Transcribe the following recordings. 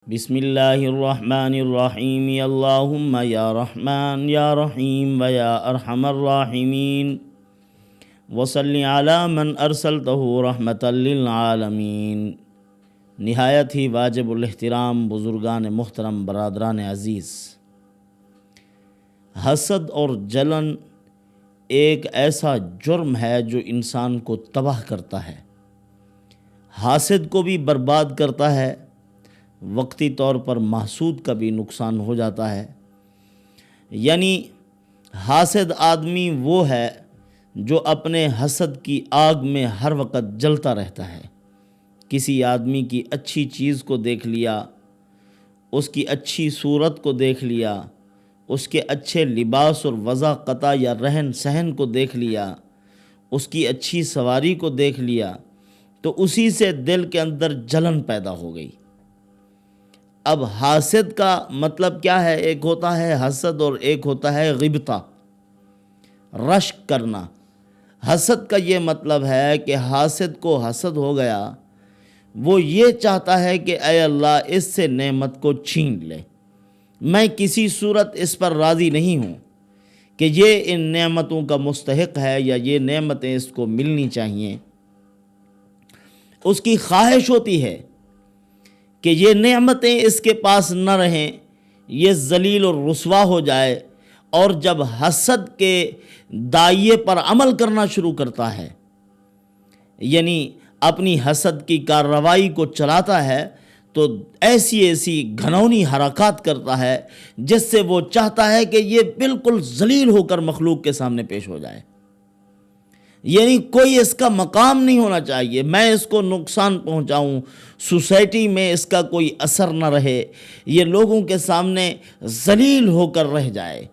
بسم اللہ الرحمن الرحیم اللہم یا رحمن یا رحیم و یا ارحم الراحمین وصلی علی من ارسلتہ رحمتا للعالمین۔ نہایت ہی واجب الاحترام بزرگان محترم، برادران عزیز، حسد اور جلن ایک ایسا جرم ہے جو انسان کو تباہ کرتا ہے، حاسد کو بھی برباد کرتا ہے، وقتی طور پر محسود کا بھی نقصان ہو جاتا ہے۔ یعنی حاسد آدمی وہ ہے جو اپنے حسد کی آگ میں ہر وقت جلتا رہتا ہے۔ کسی آدمی کی اچھی چیز کو دیکھ لیا، اس کی اچھی صورت کو دیکھ لیا، اس کے اچھے لباس اور وضاقت یا رہن سہن کو دیکھ لیا، اس کی اچھی سواری کو دیکھ لیا، تو اسی سے دل کے اندر جلن پیدا ہو گئی۔ اب حاسد کا مطلب کیا ہے؟ ایک ہوتا ہے حسد اور ایک ہوتا ہے غبطہ، رشک کرنا۔ حسد کا یہ مطلب ہے کہ حاسد کو حسد ہو گیا، وہ یہ چاہتا ہے کہ اے اللہ اس سے نعمت کو چھین لے، میں کسی صورت اس پر راضی نہیں ہوں کہ یہ ان نعمتوں کا مستحق ہے یا یہ نعمتیں اس کو ملنی چاہیے۔ اس کی خواہش ہوتی ہے کہ یہ نعمتیں اس کے پاس نہ رہیں، یہ ذلیل اور رسوا ہو جائے، اور جب حسد کے دائیے پر عمل کرنا شروع کرتا ہے، یعنی اپنی حسد کی کارروائی کو چلاتا ہے، تو ایسی گھنونی حرکات کرتا ہے جس سے وہ چاہتا ہے کہ یہ بالکل ذلیل ہو کر مخلوق کے سامنے پیش ہو جائے، یعنی کوئی اس کا مقام نہیں ہونا چاہیے، میں اس کو نقصان پہنچاؤں، سوسائٹی میں اس کا کوئی اثر نہ رہے، یہ لوگوں کے سامنے ذلیل ہو کر رہ جائے۔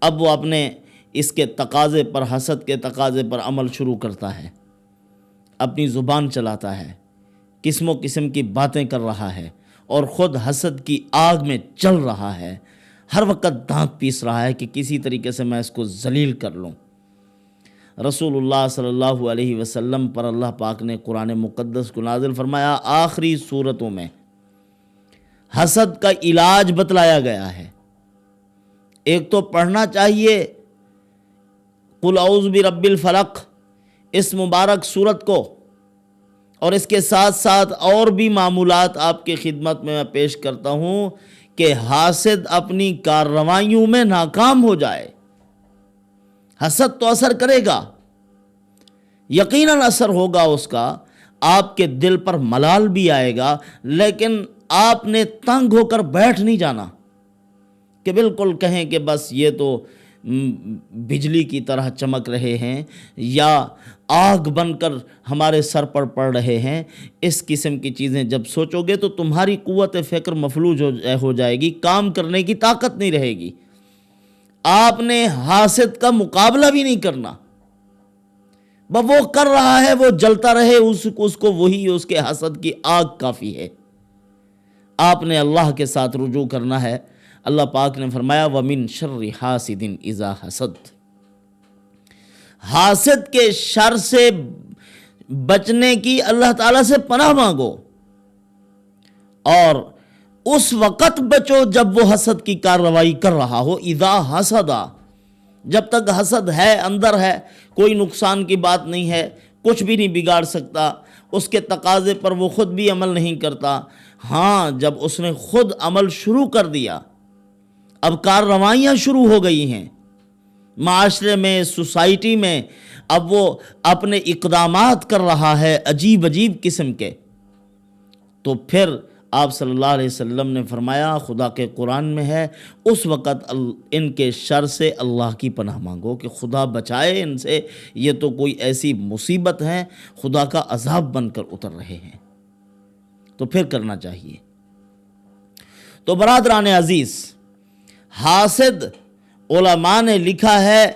اب وہ اپنے اس کے تقاضے پر، حسد کے تقاضے پر عمل شروع کرتا ہے، اپنی زبان چلاتا ہے، قسم و قسم کی باتیں کر رہا ہے، اور خود حسد کی آگ میں جل رہا ہے، ہر وقت دانت پیس رہا ہے کہ کسی طریقے سے میں اس کو ذلیل کر لوں۔ رسول اللہ صلی اللہ علیہ وسلم پر اللہ پاک نے قرآن مقدس کو نازل فرمایا، آخری صورتوں میں حسد کا علاج بتلایا گیا ہے۔ ایک تو پڑھنا چاہیے قل اعوذ برب الفلق، اس مبارک صورت کو، اور اس کے ساتھ ساتھ اور بھی معمولات آپ کی خدمت میں پیش کرتا ہوں کہ حاسد اپنی کارروائیوں میں ناکام ہو جائے۔ حسد تو اثر کرے گا، یقیناً اثر ہوگا اس کا، آپ کے دل پر ملال بھی آئے گا، لیکن آپ نے تنگ ہو کر بیٹھ نہیں جانا کہ بالکل کہیں کہ بس یہ تو بجلی کی طرح چمک رہے ہیں یا آگ بن کر ہمارے سر پر پڑ رہے ہیں۔ اس قسم کی چیزیں جب سوچو گے تو تمہاری قوت فکر مفلوج ہو جائے گی، کام کرنے کی طاقت نہیں رہے گی، آپ نے حاسد کا مقابلہ بھی نہیں کرنا، وہ کر رہا ہے، وہ جلتا رہے، اس کو وہی اس کے حسد کی آگ کافی ہے۔ آپ نے اللہ کے ساتھ رجوع کرنا ہے۔ اللہ پاک نے فرمایا وَمِن شَرِّ حَاسِدٍ إِذَا حَسَدَ، حاسد کے شر سے بچنے کی اللہ تعالیٰ سے پناہ مانگو، اور اس وقت بچو جب وہ حسد کی کارروائی کر رہا ہو۔ اذا حسد، جب تک حسد ہے، اندر ہے، کوئی نقصان کی بات نہیں ہے، کچھ بھی نہیں بگاڑ سکتا، اس کے تقاضے پر وہ خود بھی عمل نہیں کرتا۔ ہاں، جب اس نے خود عمل شروع کر دیا، اب کارروائیاں شروع ہو گئی ہیں معاشرے میں، سوسائٹی میں، اب وہ اپنے اقدامات کر رہا ہے عجیب قسم کے، تو پھر آپ صلی اللہ علیہ وسلم نے فرمایا، خدا کے قرآن میں ہے، اس وقت ان کے شر سے اللہ کی پناہ مانگو کہ خدا بچائے ان سے، یہ تو کوئی ایسی مصیبت ہے، خدا کا عذاب بن کر اتر رہے ہیں۔ تو پھر کرنا چاہیے۔ تو برادران عزیز، حاسد علماء نے لکھا ہے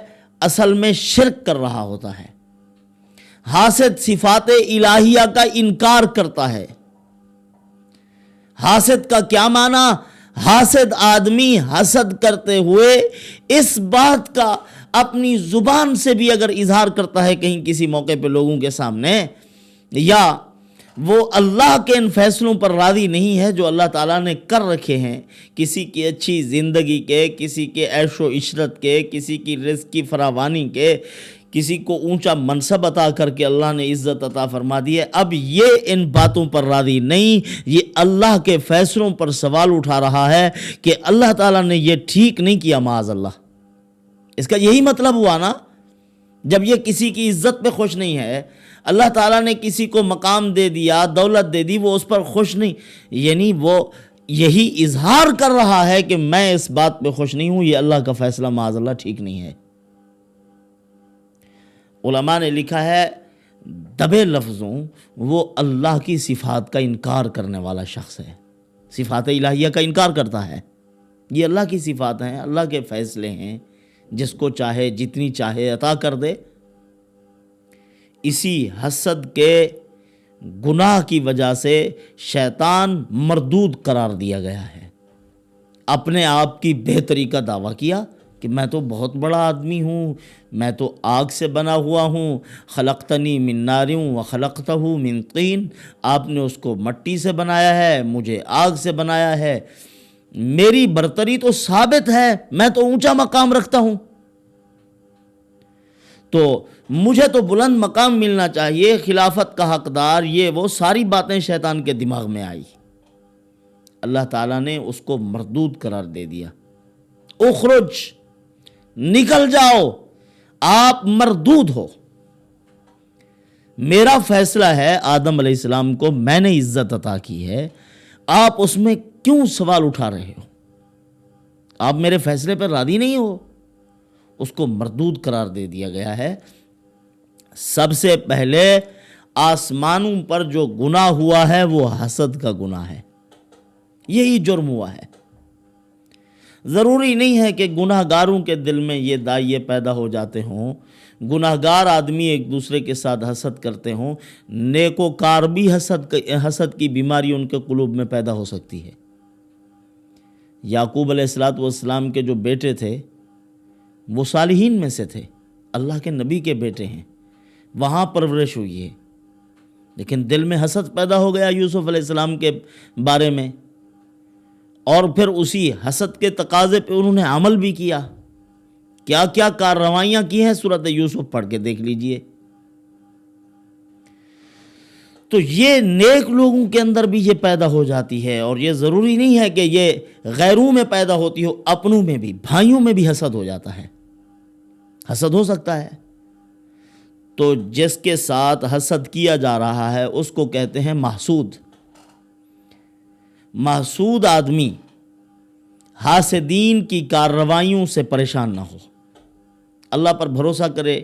اصل میں شرک کر رہا ہوتا ہے۔ حاسد صفات الہیہ کا انکار کرتا ہے۔ حاسد کا کیا معنی؟ حاسد آدمی حسد کرتے ہوئے اس بات کا اپنی زبان سے بھی اگر اظہار کرتا ہے کہیں کسی موقع پہ لوگوں کے سامنے، یا وہ اللہ کے ان فیصلوں پر راضی نہیں ہے جو اللہ تعالیٰ نے کر رکھے ہیں، کسی کی اچھی زندگی کے، کسی کے عیش و عشرت کے، کسی کی رزق کی فراوانی کے، کسی کو اونچا منصب عطا کر کے اللہ نے عزت عطا فرما دی ہے۔ اب یہ ان باتوں پر راضی نہیں، یہ اللہ کے فیصلوں پر سوال اٹھا رہا ہے کہ اللہ تعالیٰ نے یہ ٹھیک نہیں کیا، معاذ اللہ۔ اس کا یہی مطلب ہوا نا، جب یہ کسی کی عزت پہ خوش نہیں ہے، اللہ تعالیٰ نے کسی کو مقام دے دیا، دولت دے دی، وہ اس پر خوش نہیں، یعنی وہ یہی اظہار کر رہا ہے کہ میں اس بات پہ خوش نہیں ہوں، یہ اللہ کا فیصلہ معاذ اللہ ٹھیک نہیں ہے۔ علماء نے لکھا ہے دبے لفظوں وہ اللہ کی صفات کا انکار کرنے والا شخص ہے، صفات الہیہ کا انکار کرتا ہے۔ یہ اللہ کی صفات ہیں، اللہ کے فیصلے ہیں، جس کو چاہے جتنی چاہے عطا کر دے۔ اسی حسد کے گناہ کی وجہ سے شیطان مردود قرار دیا گیا ہے، اپنے آپ کی بہتری کا دعویٰ کیا کہ میں تو بہت بڑا آدمی ہوں، میں تو آگ سے بنا ہوا ہوں، خلقتنی من نار وخلقتہ من طین، آپ نے اس کو مٹی سے بنایا ہے، مجھے آگ سے بنایا ہے، میری برتری تو ثابت ہے، میں تو اونچا مقام رکھتا ہوں، تو مجھے تو بلند مقام ملنا چاہیے، خلافت کا حقدار، یہ وہ ساری باتیں شیطان کے دماغ میں آئی۔ اللہ تعالیٰ نے اس کو مردود قرار دے دیا، اخرج، نکل جاؤ، آپ مردود ہو، میرا فیصلہ ہے آدم علیہ السلام کو میں نے عزت عطا کی ہے، آپ اس میں کیوں سوال اٹھا رہے ہو؟ آپ میرے فیصلے پر راضی نہیں ہو؟ اس کو مردود قرار دے دیا گیا ہے۔ سب سے پہلے آسمانوں پر جو گناہ ہوا ہے وہ حسد کا گناہ ہے، یہی جرم ہوا ہے۔ ضروری نہیں ہے کہ گناہ گاروں کے دل میں یہ دائیں پیدا ہو جاتے ہوں، گناہ گار آدمی ایک دوسرے کے ساتھ حسد کرتے ہوں، نیکوکار بھی حسد کی بیماری ان کے قلوب میں پیدا ہو سکتی ہے۔ یعقوب علیہ السلام کے جو بیٹے تھے وہ صالحین میں سے تھے، اللہ کے نبی کے بیٹے ہیں، وہاں پرورش ہوئی ہے، لیکن دل میں حسد پیدا ہو گیا یوسف علیہ السلام کے بارے میں، اور پھر اسی حسد کے تقاضے پہ انہوں نے عمل بھی کیا۔ کیا کیا کارروائیاں کی ہیں سورۃ یوسف پڑھ کے دیکھ لیجئے۔ تو یہ نیک لوگوں کے اندر بھی یہ پیدا ہو جاتی ہے، اور یہ ضروری نہیں ہے کہ یہ غیروں میں پیدا ہوتی ہو، اپنوں میں بھی، بھائیوں میں بھی حسد ہو جاتا ہے، حسد ہو سکتا ہے۔ تو جس کے ساتھ حسد کیا جا رہا ہے اس کو کہتے ہیں محسود۔ محسود آدمی حاسدین کی کارروائیوں سے پریشان نہ ہو، اللہ پر بھروسہ کرے،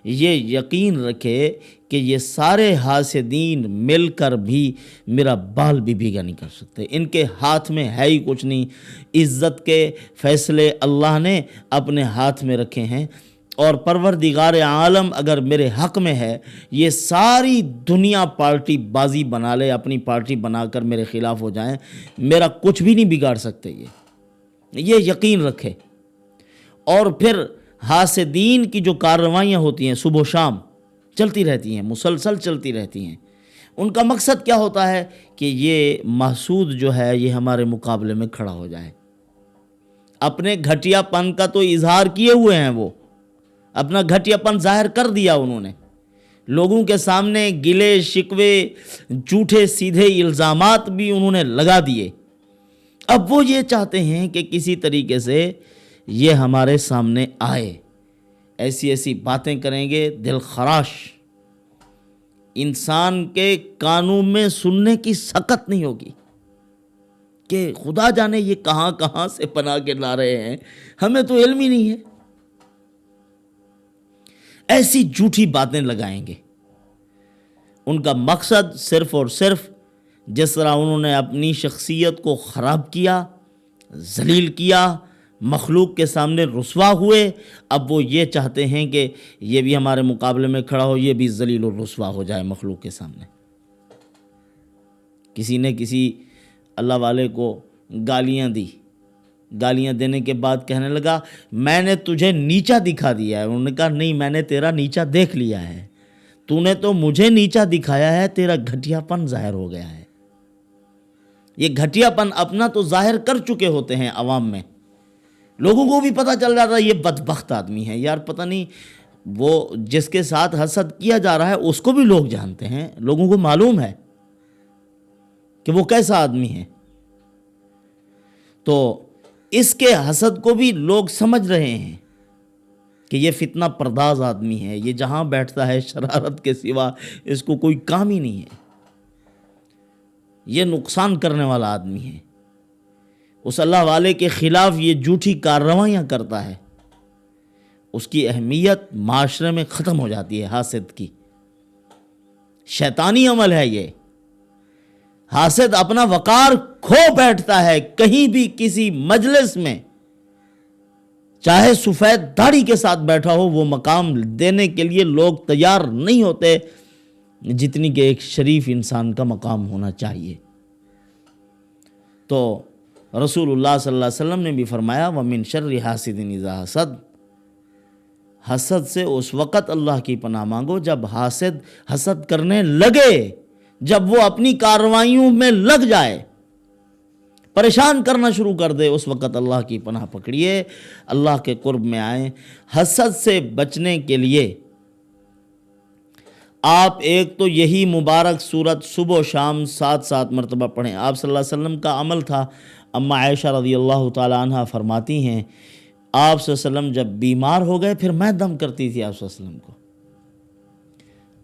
یہ یقین رکھے کہ یہ سارے حاسدین مل کر بھی میرا بال بھی بھیگا نہیں کر سکتے، ان کے ہاتھ میں ہے ہی کچھ نہیں، عزت کے فیصلے اللہ نے اپنے ہاتھ میں رکھے ہیں، اور پروردگار عالم اگر میرے حق میں ہے، یہ ساری دنیا پارٹی بازی بنا لے، اپنی پارٹی بنا کر میرے خلاف ہو جائیں، میرا کچھ بھی نہیں بگاڑ سکتے، یہ یقین رکھے۔ اور پھر حاسدین کی جو کارروائیاں ہوتی ہیں صبح و شام چلتی رہتی ہیں، مسلسل چلتی رہتی ہیں، ان کا مقصد کیا ہوتا ہے کہ یہ محسود جو ہے یہ ہمارے مقابلے میں کھڑا ہو جائے۔ اپنے گھٹیا پن کا تو اظہار کیے ہوئے ہیں، وہ اپنا گھٹیا پن ظاہر کر دیا انہوں نے، لوگوں کے سامنے گلے شکوے جھوٹے سیدھے الزامات بھی انہوں نے لگا دیے۔ اب وہ یہ چاہتے ہیں کہ کسی طریقے سے یہ ہمارے سامنے آئے، ایسی ایسی باتیں کریں گے دل خراش، انسان کے کانوں میں سننے کی سکت نہیں ہوگی کہ خدا جانے یہ کہاں کہاں سے پناہ کے لا رہے ہیں، ہمیں تو علم ہی نہیں ہے، ایسی جھوٹی باتیں لگائیں گے۔ ان کا مقصد صرف اور صرف جس طرح انہوں نے اپنی شخصیت کو خراب کیا، ذلیل کیا، مخلوق کے سامنے رسوا ہوئے، اب وہ یہ چاہتے ہیں کہ یہ بھی ہمارے مقابلے میں کھڑا ہو، یہ بھی ذلیل و رسوا ہو جائے مخلوق کے سامنے۔ کسی نے کسی اللہ والے کو گالیاں دی، گالیاں دینے کے بعد کہنے لگا میں نے تجھے نیچا دکھا دیا ہے، انہوں نے کہا نہیں، میں نے تیرا نیچا دیکھ لیا ہے، تو نے تو مجھے نیچا دکھایا ہے، تیرا گھٹیا پن ظاہر ہو گیا ہے۔ یہ گھٹیا پن اپنا تو ظاہر کر چکے ہوتے ہیں عوام میں، لوگوں کو بھی پتہ چل جاتا ہے یہ بدبخت آدمی ہے یار، پتہ نہیں وہ جس کے ساتھ حسد کیا جا رہا ہے اس کو بھی لوگ جانتے ہیں، لوگوں کو معلوم ہے کہ وہ کیسا آدمی ہے۔ تو اس کے حسد کو بھی لوگ سمجھ رہے ہیں کہ یہ فتنہ پرداز آدمی ہے، یہ جہاں بیٹھتا ہے شرارت کے سوا اس کو کوئی کام ہی نہیں ہے، یہ نقصان کرنے والا آدمی ہے، اس اللہ والے کے خلاف یہ جھوٹی کارروائیاں کرتا ہے، اس کی اہمیت معاشرے میں ختم ہو جاتی ہے۔ حاسد کی شیطانی عمل ہے یہ، حاسد اپنا وقار کھو بیٹھتا ہے کہیں بھی کسی مجلس میں، چاہے سفید داڑھی کے ساتھ بیٹھا ہو، وہ مقام دینے کے لیے لوگ تیار نہیں ہوتے جتنی کہ ایک شریف انسان کا مقام ہونا چاہیے۔ تو رسول اللہ صلی اللہ علیہ وسلم نے بھی فرمایا وَمِن شَرِّ حَاسِدٍ اِذَا حَسَدَ، حسد سے اس وقت اللہ کی پناہ مانگو جب حاسد حسد کرنے لگے، جب وہ اپنی کارروائیوں میں لگ جائے، پریشان کرنا شروع کر دے، اس وقت اللہ کی پناہ پکڑیے، اللہ کے قرب میں آئیں۔ حسد سے بچنے کے لیے آپ ایک تو یہی مبارک سورت صبح و شام 7 مرتبہ پڑھیں۔ آپ صلی اللہ علیہ وسلم کا عمل تھا، اما عائشہ رضی اللہ تعالی عنہ فرماتی ہیں آپ صلی اللہ علیہ وسلم جب بیمار ہو گئے پھر میں دم کرتی تھی آپ صلی اللہ علیہ وسلم کو،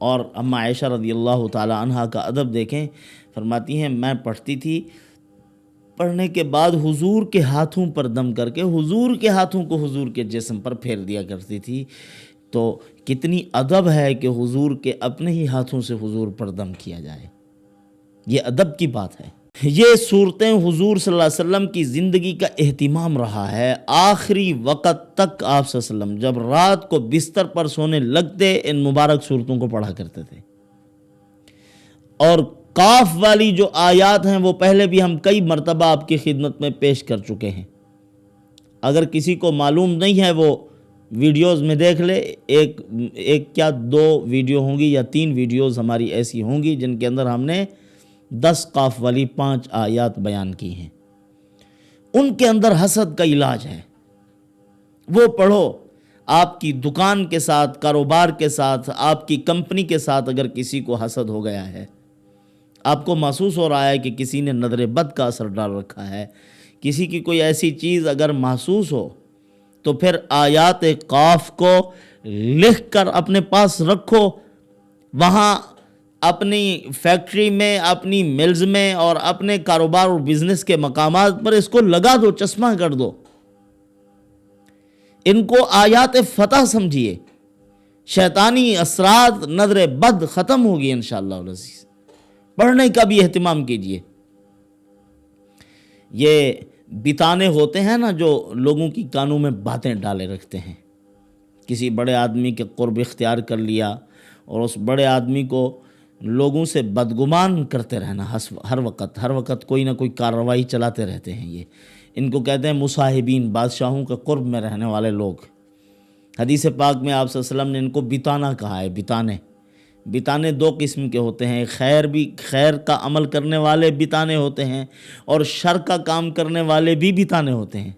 اور اما عائشہ رضی اللہ تعالی عنہ کا ادب دیکھیں، فرماتی ہیں میں پڑھتی تھی، پڑھنے کے بعد حضور کے ہاتھوں پر دم کر کے حضور کے ہاتھوں کو حضور کے جسم پر پھیر دیا کرتی تھی۔ تو کتنی ادب ہے کہ حضور کے اپنے ہی ہاتھوں سے حضور پر دم کیا جائے، یہ ادب کی بات ہے۔ یہ صورتیں حضور صلی اللہ علیہ وسلم کی زندگی کا اہتمام رہا ہے، آخری وقت تک آپ صلی اللہ علیہ وسلم جب رات کو بستر پر سونے لگتے ان مبارک صورتوں کو پڑھا کرتے تھے۔ اور قاف والی جو آیات ہیں وہ پہلے بھی ہم کئی مرتبہ آپ کی خدمت میں پیش کر چکے ہیں، اگر کسی کو معلوم نہیں ہے وہ ویڈیوز میں دیکھ لے، ایک کیا 2 ویڈیو ہوں گی یا 3 ویڈیوز ہماری ایسی ہوں گی جن کے اندر ہم نے 10 قاف والی 5 آیات بیان کی ہیں، ان کے اندر حسد کا علاج ہے، وہ پڑھو۔ آپ کی دکان کے ساتھ، کاروبار کے ساتھ، آپ کی کمپنی کے ساتھ اگر کسی کو حسد ہو گیا ہے، آپ کو محسوس ہو رہا ہے کہ کسی نے نظر بد کا اثر ڈال رکھا ہے، کسی کی کوئی ایسی چیز اگر محسوس ہو تو پھر آیات قاف کو لکھ کر اپنے پاس رکھو، وہاں اپنی فیکٹری میں، اپنی ملز میں اور اپنے کاروبار اور بزنس کے مقامات پر اس کو لگا دو، چشمہ کر دو، ان کو آیات فتح سمجھیے، شیطانی اثرات، نظر بد ختم ہوگی انشاءاللہ العزیز۔ پڑھنے کا بھی اہتمام کیجیے۔ یہ بتانے ہوتے ہیں نا جو لوگوں کی کانوں میں باتیں ڈالے رکھتے ہیں، کسی بڑے آدمی کے قرب اختیار کر لیا اور اس بڑے آدمی کو لوگوں سے بدگمان کرتے رہنا، ہر وقت کوئی نہ کوئی کارروائی چلاتے رہتے ہیں، یہ ان کو کہتے ہیں مصاحبین، بادشاہوں کے قرب میں رہنے والے لوگ۔ حدیث پاک میں آپ صلی اللہ علیہ وسلم نے ان کو بتانا کہا ہے۔ بتانے 2 قسم کے ہوتے ہیں، خیر کا عمل کرنے والے بتانے ہوتے ہیں اور شر کا کام کرنے والے بھی بتانے ہوتے ہیں۔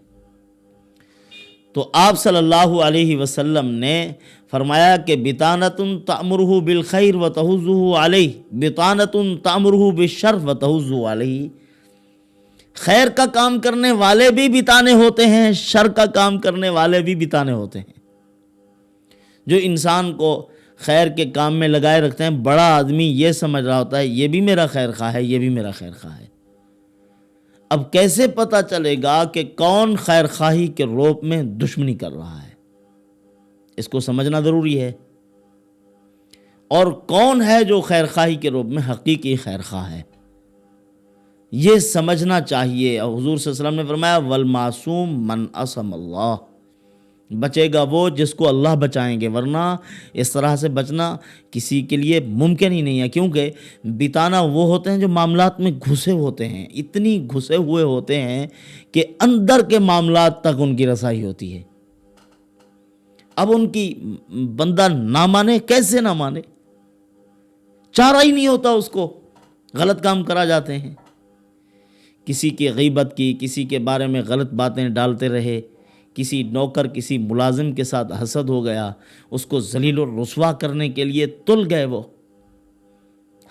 تو آپ صلی اللہ علیہ وسلم نے فرمایا کہ بطانۃ تأمرہ بالخیر وتحضہ علیہ، بطانۃ تأمرہ بالشر وتحضہ علیہ، خیر کا کام کرنے والے بھی بتانے ہوتے ہیں، شر کا کام کرنے والے بھی بتانے ہوتے ہیں۔ جو انسان کو خیر کے کام میں لگائے رکھتے ہیں، بڑا آدمی یہ سمجھ رہا ہوتا ہے یہ بھی میرا خیر خواہ ہے، یہ بھی میرا خیر خواہ ہے۔ اب کیسے پتہ چلے گا کہ کون خیر خواہی کے روپ میں دشمنی کر رہا ہے؟ اس کو سمجھنا ضروری ہے، اور کون ہے جو خیر خواہی کے روپ میں حقیقی خیر خواہ ہے، یہ سمجھنا چاہیے۔ حضور صلی اللہ علیہ وسلم نے فرمایا والمعصوم من عصم اللہ، بچے گا وہ جس کو اللہ بچائیں گے، ورنہ اس طرح سے بچنا کسی کے لیے ممکن ہی نہیں ہے، کیونکہ بتانا وہ ہوتے ہیں جو معاملات میں گھسے ہوتے ہیں، اتنی گھسے ہوئے ہوتے ہیں کہ اندر کے معاملات تک ان کی رسائی ہوتی ہے۔ اب ان کی بندہ نہ مانے، کیسے نہ مانے؟ چارہ ہی نہیں ہوتا اس کو، غلط کام کرا جاتے ہیں، کسی کی غیبت کی، کسی کے بارے میں غلط باتیں ڈالتے رہے، کسی نوکر کسی ملازم کے ساتھ حسد ہو گیا، اس کو ذلیل و رسوا کرنے کے لیے تل گئے، وہ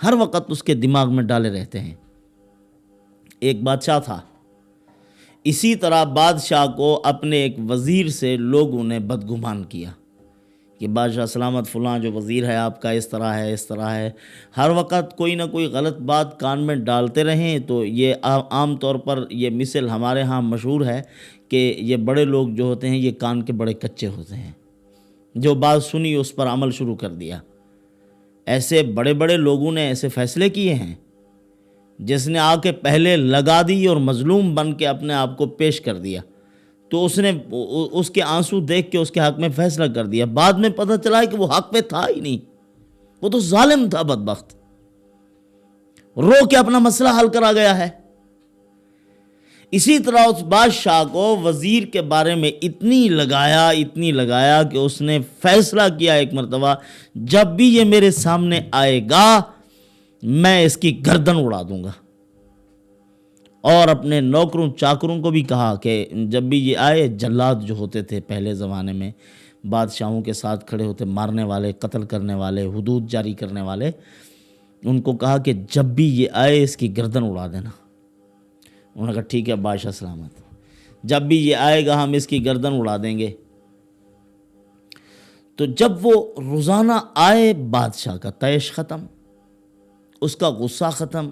ہر وقت اس کے دماغ میں ڈالے رہتے ہیں۔ ایک بادشاہ تھا، اسی طرح بادشاہ کو اپنے ایک وزیر سے لوگوں نے بدگمان کیا کہ بادشاہ سلامت فلاں جو وزیر ہے آپ کا اس طرح ہے، اس طرح ہے، ہر وقت کوئی نہ کوئی غلط بات کان میں ڈالتے رہیں۔ تو یہ عام طور پر یہ مثل ہمارے ہاں مشہور ہے کہ یہ بڑے لوگ جو ہوتے ہیں یہ کان کے بڑے کچے ہوتے ہیں، جو بات سنی اس پر عمل شروع کر دیا۔ ایسے بڑے بڑے لوگوں نے ایسے فیصلے کیے ہیں، جس نے آ کے پہلے لگا دی اور مظلوم بن کے اپنے آپ کو پیش کر دیا، تو اس نے اس کے آنسو دیکھ کے اس کے حق میں فیصلہ کر دیا، بعد میں پتہ چلا کہ وہ حق پہ تھا ہی نہیں، وہ تو ظالم تھا بدبخت، رو کے اپنا مسئلہ حل کرا گیا ہے۔ اسی طرح اس بادشاہ کو وزیر کے بارے میں اتنی لگایا کہ اس نے فیصلہ کیا ایک مرتبہ، جب بھی یہ میرے سامنے آئے گا میں اس کی گردن اڑا دوں گا۔ اور اپنے نوکروں چاکروں کو بھی کہا کہ جب بھی یہ آئے، جلاد جو ہوتے تھے پہلے زمانے میں بادشاہوں کے ساتھ کھڑے ہوتے، مارنے والے، قتل کرنے والے، حدود جاری کرنے والے، ان کو کہا کہ جب بھی یہ آئے اس کی گردن اڑا دینا۔ انہوں نے کہا ٹھیک ہے بادشاہ سلامت، جب بھی یہ آئے گا ہم اس کی گردن اڑا دیں گے۔ تو جب وہ روزانہ آئے، بادشاہ کا طیش ختم، اس کا غصہ ختم۔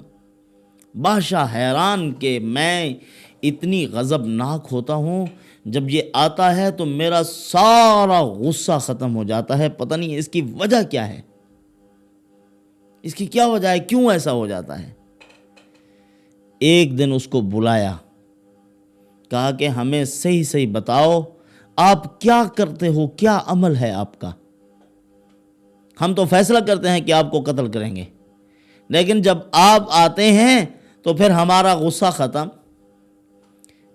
بادشاہ حیران کہ میں اتنی غضبناک ہوتا ہوں، جب یہ آتا ہے تو میرا سارا غصہ ختم ہو جاتا ہے، پتہ نہیں اس کی وجہ کیا ہے، اس کی کیا وجہ ہے، کیوں ایسا ہو جاتا ہے۔ ایک دن اس کو بلایا، کہا کہ ہمیں صحیح صحیح بتاؤ آپ کیا کرتے ہو، کیا عمل ہے آپ کا، ہم تو فیصلہ کرتے ہیں کہ آپ کو قتل کریں گے، لیکن جب آپ آتے ہیں تو پھر ہمارا غصہ ختم،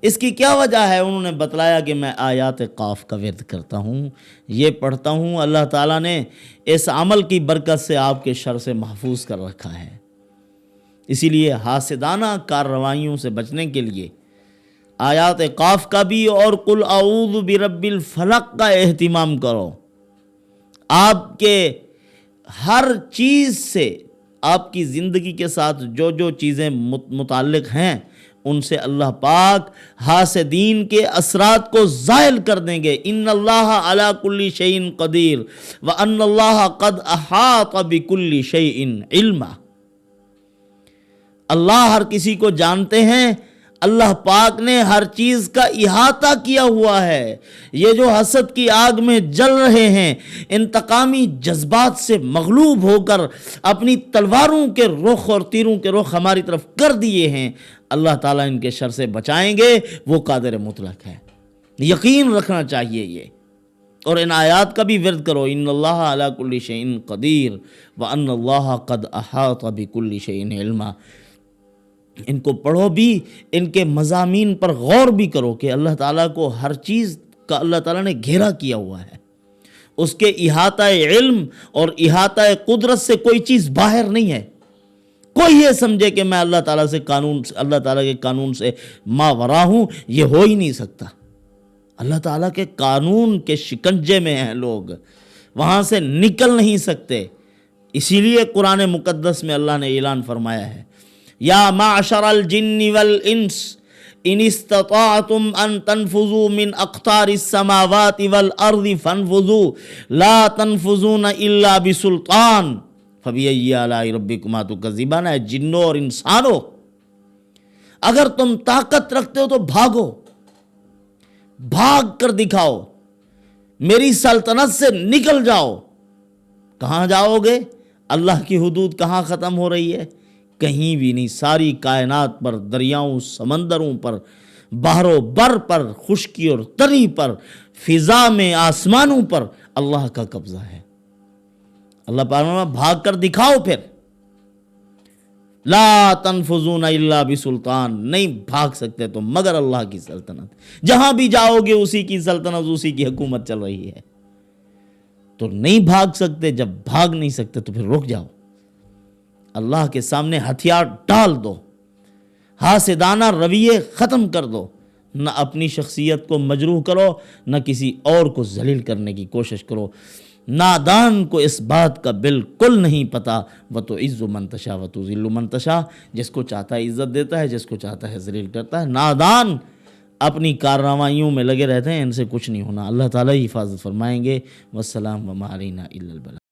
اس کی کیا وجہ ہے۔ انہوں نے بتلایا کہ میں آیات قاف کا ورد کرتا ہوں، یہ پڑھتا ہوں، اللہ تعالیٰ نے اس عمل کی برکت سے آپ کے شر سے محفوظ کر رکھا ہے، اسی لیے حاسدانہ کارروائیوں سے بچنے کے لیے آیات قاف کا بھی اور قل اعوذ برب الفلق کا اہتمام کرو۔ آپ کے ہر چیز سے، آپ کی زندگی کے ساتھ جو جو چیزیں متعلق ہیں ان سے اللہ پاک حاسدین کے اثرات کو زائل کر دیں گے۔ ان اللہ علی کل شیء قدیر وان اللہ قد احاط بکل شیء علما۔ اللہ ہر کسی کو جانتے ہیں، اللہ پاک نے ہر چیز کا احاطہ کیا ہوا ہے۔ یہ جو حسد کی آگ میں جل رہے ہیں، انتقامی جذبات سے مغلوب ہو کر اپنی تلواروں کے رخ اور تیروں کے رخ ہماری طرف کر دیے ہیں، اللہ تعالیٰ ان کے شر سے بچائیں گے، وہ قادر مطلق ہے، یقین رکھنا چاہیے یہ۔ اور ان آیات کا بھی ورد کرو، ان اللہ علی کل شیء قدیر وان اللہ قد احاط بکل شیء علما۔ ان کو پڑھو بھی، ان کے مضامین پر غور بھی کرو کہ اللہ تعالیٰ کو ہر چیز کا اللہ تعالیٰ نے گھیرا کیا ہوا ہے، اس کے احاطہ علم اور احاطہ قدرت سے کوئی چیز باہر نہیں ہے۔ کوئی یہ سمجھے کہ میں اللہ تعالیٰ کے قانون سے ماورا ہوں، یہ ہو ہی نہیں سکتا۔ اللہ تعالیٰ کے قانون کے شکنجے میں ہیں لوگ، وہاں سے نکل نہیں سکتے۔ اسی لیے قرآن مقدس میں اللہ نے اعلان فرمایا ہے، یا معشر الجن والانس ان استطاعتم ان تنفذوا من اقطار السماوات والارض فانفذوا لا تنفذون الا بسلطان فبأي آلاء ربكما تكذبان۔ ہے جنوں اور انسانوں، اگر تم طاقت رکھتے ہو تو بھاگو، بھاگ کر دکھاؤ، میری سلطنت سے نکل جاؤ۔ کہاں جاؤ گے؟ اللہ کی حدود کہاں ختم ہو رہی ہے؟ کہیں بھی نہیں۔ ساری کائنات پر، دریاؤں، سمندروں پر، بحر و بر پر، خشکی اور تری پر، فضا میں، آسمانوں پر اللہ کا قبضہ ہے۔ اللہ پاک بھاگ کر دکھاؤ، پھر لا تنفذون الا بسلطان، نہیں بھاگ سکتے تم مگر اللہ کی سلطنت۔ جہاں بھی جاؤ گے اسی کی سلطنت، اسی کی حکومت چل رہی ہے، تو نہیں بھاگ سکتے۔ جب بھاگ نہیں سکتے تو پھر رک جاؤ۔ اللہ کے سامنے ہتھیار ڈال دو، حاسدانہ رویے ختم کر دو، نہ اپنی شخصیت کو مجروح کرو، نہ کسی اور کو ذلیل کرنے کی کوشش کرو۔ نادان کو اس بات کا بالکل نہیں پتہ، وَتُعِزُّ مَن تَشَاءُ وَتُذِلُّ مَن تَشَاءُ، جس کو چاہتا ہے عزت دیتا ہے، جس کو چاہتا ہے ذلیل کرتا ہے۔ نادان اپنی کارروائیوں میں لگے رہتے ہیں، ان سے کچھ نہیں ہونا۔ اللہ تعالیٰ ہی حفاظت فرمائیں گے۔ والسلام وما علینا الا البلاغ۔